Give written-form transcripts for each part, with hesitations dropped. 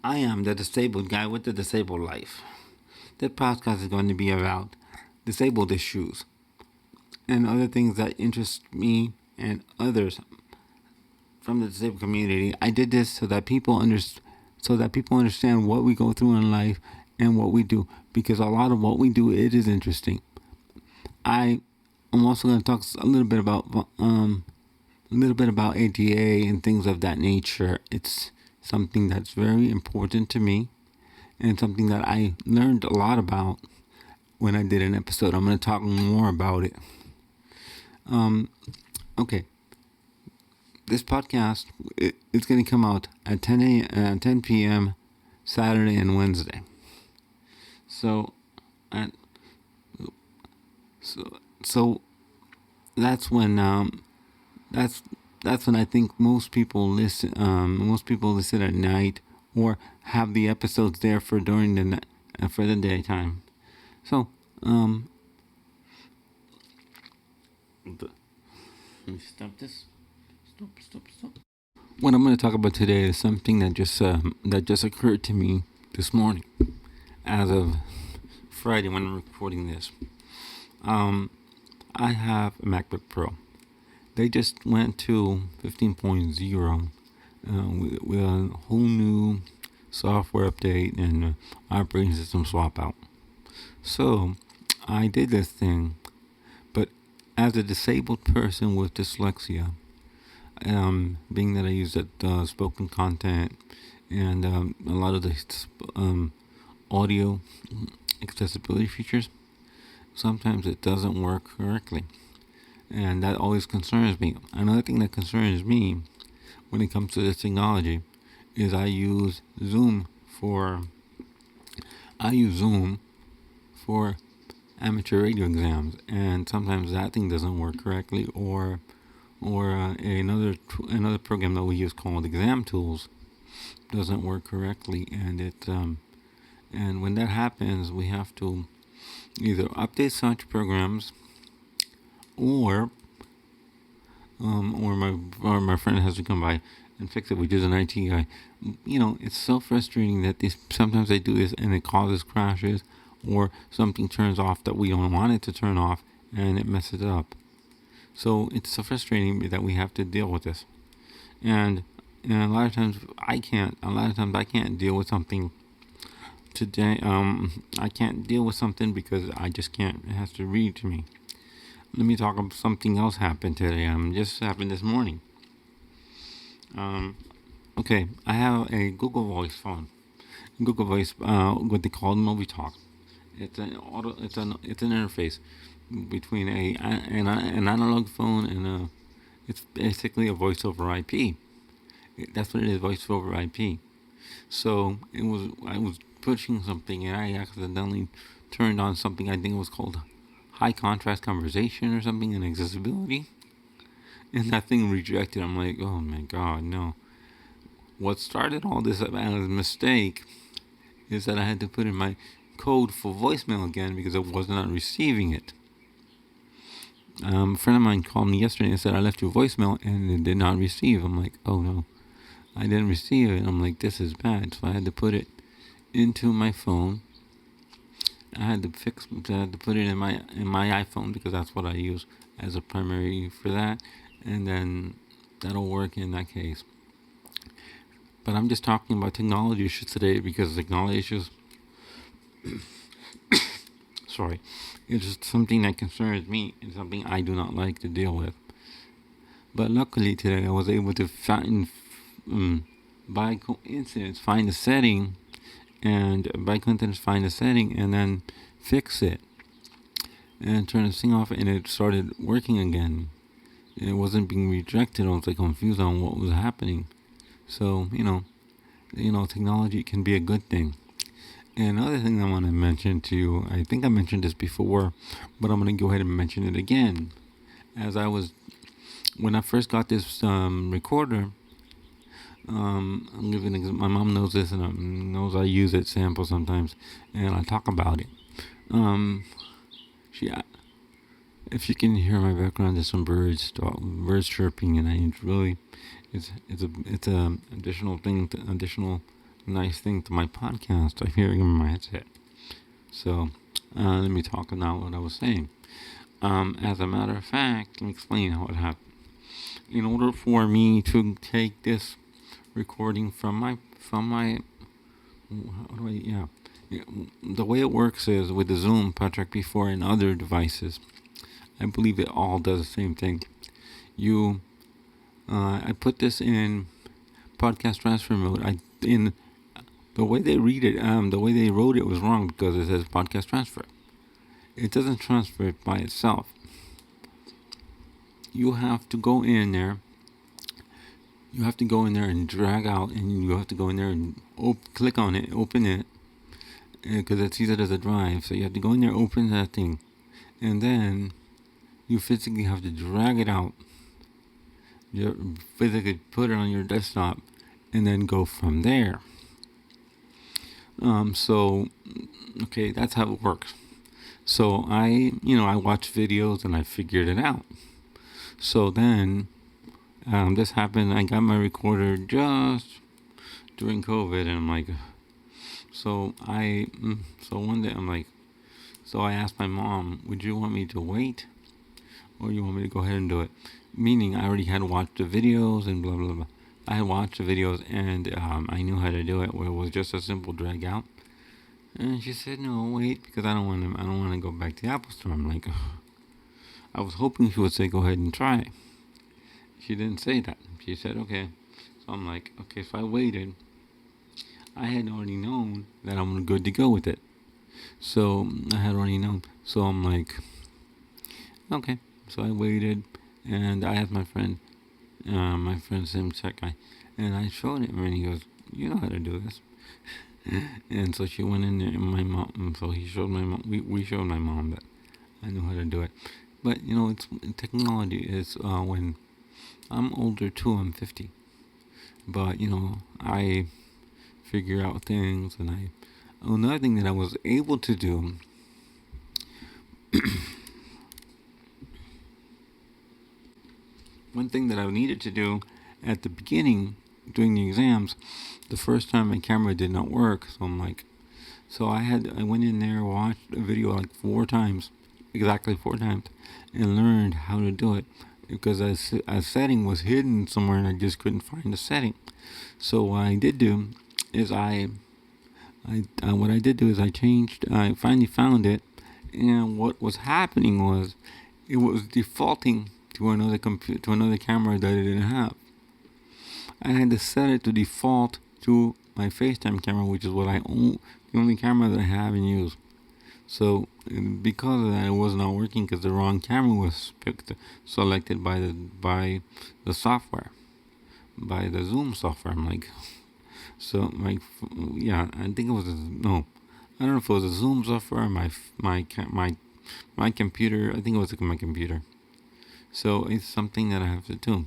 I am the disabled guy with the disabled life. This podcast is going to be about disabled issues and other things that interest me and others from the disabled community. I did this so that people understand what we go through in life and what we do, because a lot of what we do, it is interesting. I'm also going to talk a little bit about ADA and things of that nature. It's something that's very important to me and something that I learned a lot about when I did an episode. I'm going to talk more about it. Okay. This podcast, it's going to come out at 10 p.m. Saturday and Wednesday. So, at, so that's when that's when I think most people listen. Most people listen at night or have the episodes there for during for the daytime. So let me stop this. Stop. What I'm going to talk about today is something that just occurred to me this morning, as of Friday when I'm recording this. I have a MacBook Pro. They just went to 15.0 with a whole new software update and operating system swap out. So I did this thing, but as a disabled person with dyslexia, being that I use spoken content and a lot of the audio accessibility features, sometimes it doesn't work correctly. And that always concerns me. Another thing that concerns me when it comes to this technology is I use Zoom for amateur radio exams, and sometimes that thing doesn't work correctly, or another program that we use called Exam Tools doesn't work correctly, and and when that happens, we have to either update such programs or my friend has to come by and fix it, which is an IT guy. It's so frustrating that sometimes they do this and it causes crashes, or something turns off that we don't want it to turn off and it messes it up. So it's so frustrating that we have to deal with this. And a lot of times I can't deal with something today. I can't deal with something because I just can't. It has to read to me. Let me talk about something else happened today. Just happened this morning. Okay, I have a Google Voice phone. Google Voice, what they call Movie Talk. It's an interface between an analog phone and it's basically a voice over IP. That's what it is, voice over IP. So I was pushing something and I accidentally turned on something. I think it was called high contrast conversation or something in accessibility, and that thing rejected. I'm like, oh my god, no. What started all this as a mistake is that I had to put in my code for voicemail again because I was not receiving it. A friend of mine called me yesterday and said I left your voicemail and it did not receive. I'm like, oh no, I didn't receive it. I'm like, this is bad. So I had to put it into my phone. I had to put it in my iPhone because that's what I use as a primary for that, and then that'll work in that case. But I'm just talking about technology issues today because technology issues, sorry, it's just something that concerns me and something I do not like to deal with. But luckily today I was able to by coincidence find a setting and then fix it and turn this thing off, and it started working again. It wasn't being rejected. I was like confused on what was happening. So technology can be a good thing. And another thing I want to mention to you, I think I mentioned this before, but I'm going to go ahead and mention it again. When I first got this recorder, my mom knows this and knows I use it sample sometimes, and I talk about it. If you can hear my background, there's some birds chirping, and it's a additional nice thing to my podcast. I'm hearing in my headset. So let me talk about what I was saying. As a matter of fact, let me explain how it happened. In order for me to take this recording from my how do I yeah the way it works is with the Zoom, Patrick before, and other devices. I believe it all does the same thing. You, I put this in podcast transfer mode. In the way they read it, the way they wrote it was wrong because it says podcast transfer. It doesn't transfer it by itself. You have to go in there. You have to go in there and drag out, and you have to go in there and click on it, open it, because it sees it as a drive. So you have to go in there, open that thing, and then you physically have to drag it out. You physically put it on your desktop, and then go from there. So, okay, that's how it works. So I watched videos and I figured it out. So then, this happened. I got my recorder just during COVID, and I'm like, so one day I'm like, so I asked my mom, would you want me to wait, or you want me to go ahead and do it? Meaning I already had watched the videos and blah blah blah. I had watched the videos and I knew how to do it, where it was just a simple drag out. And she said, no, wait, because I don't want to go back to the Apple Store. I'm like, ugh. I was hoping she would say, go ahead and try it. She didn't say that. She said, okay. So I'm like, okay, so I waited. I had already known that I'm good to go with it. So I had already known. So I'm like, okay. So I waited, and I asked my friend Sim Tech guy, and I showed him, and he goes, you know how to do this. And so she went in there, and my mom, so he showed my mom, we showed my mom that I knew how to do it. But, it's technology is, when I'm older too, I'm 50. But, I figure out things, and another thing that I was able to do, one thing that I needed to do at the beginning, during the exams, the first time my camera did not work, so I'm like, I went in there, watched a video like 4 times, exactly 4 times, and learned how to do it, because a setting was hidden somewhere and I just couldn't find the setting. So what I did do is I finally found it, and what was happening was it was defaulting to another camera that it didn't have. I had to set it to default to my FaceTime camera, which is the only camera that I have and use. So because of that, it was not working because the wrong camera was selected by the software, by the Zoom software. I'm like, so I think it was no, I don't know if it was a Zoom software or my computer. I think it was my computer. So it's something that I have to do.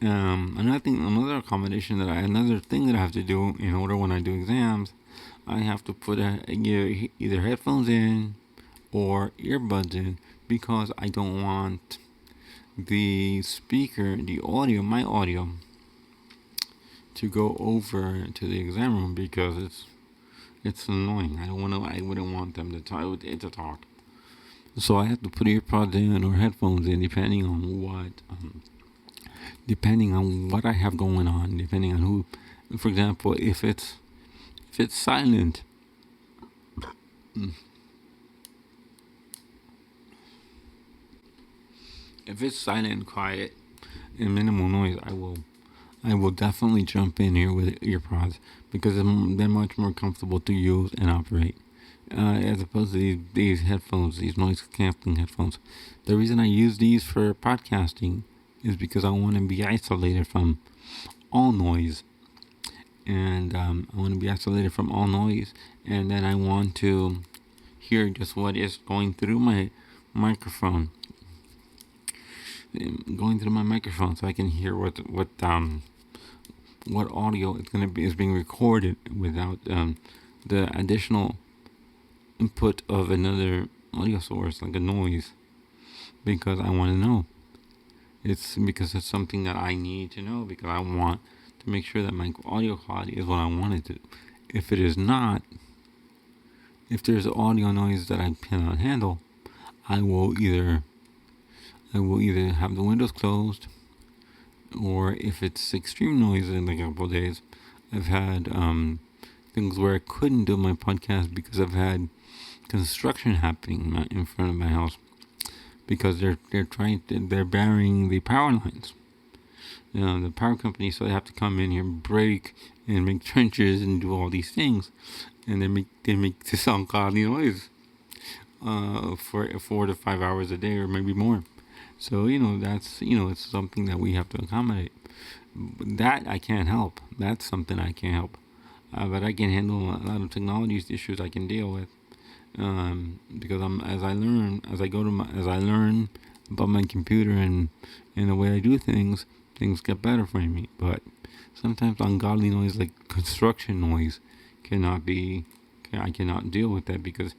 Another thing that I have to do in order when I do exams, I have to put either headphones in or earbuds in, because I don't want the speaker, my audio, to go over to the exam room, because it's annoying. I wouldn't want them to talk. So I have to put earpods in or headphones in, depending on what I have going on, depending on who. For example, if it's silent, if it's silent and quiet and minimal noise, I will definitely jump in here with earpods, because they're much more comfortable to use and operate, as opposed to these headphones, these noise canceling headphones. The reason I use these for podcasting is because I want to be isolated from all noise, and I want to be isolated from all noise, and then I want to hear just what is going through my microphone, so I can hear what audio is being recorded without the additional input of another audio source, like a noise, because I want to know. It's because it's something that I need to know, because I want to make sure that my audio quality is what I want it to. If it is not, if there's audio noise that I cannot handle, I will either have the windows closed, or if it's extreme noise in a couple of days, I've had things where I couldn't do my podcast because I've had construction happening in front of my house because they're burying the power lines. The power company, so they have to come in here, break, and make trenches and do all these things, and they make this ungodly noise for 4 to 5 hours a day, or maybe more. So that's it's something that we have to accommodate. That I can't help. That's something I can't help. But I can handle a lot of technology issues I can deal with. Because as I learn about my computer and the way I do things get better for me. But sometimes ungodly noise like construction noise I cannot deal with that because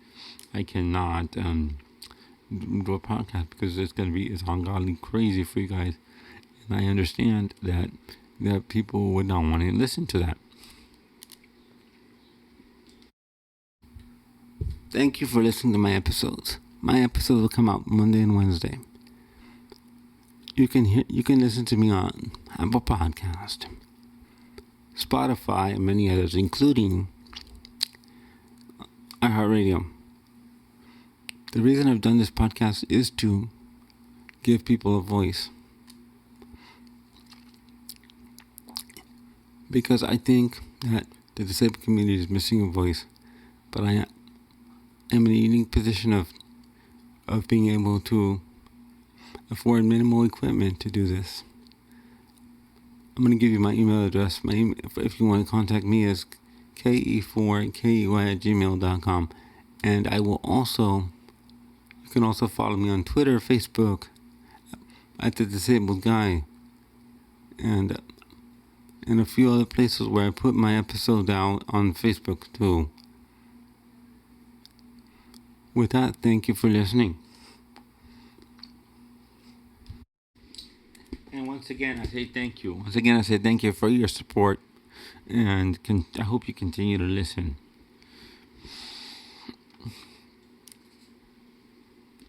I cannot do a podcast because it's ungodly crazy for you guys, and I understand that people would not want to listen to that. Thank you for listening to my episodes. My episodes will come out Monday and Wednesday. You can listen to me on Apple Podcast, Spotify, and many others, including iHeartRadio. The reason I've done this podcast is to give people a voice, because I think that the disabled community is missing a voice, but I am in a unique position of being able to afford minimal equipment to do this. I'm going to give you my email address. My email, if you want to contact me, is ke4key@gmail.com. And I will also, you can also follow me on Twitter, Facebook, at The Disabled Guy, and in a few other places where I put my episodes out on Facebook too. With that, thank you for listening. And once again, I say thank you. Once again, I say thank you for your support, and I hope you continue to listen.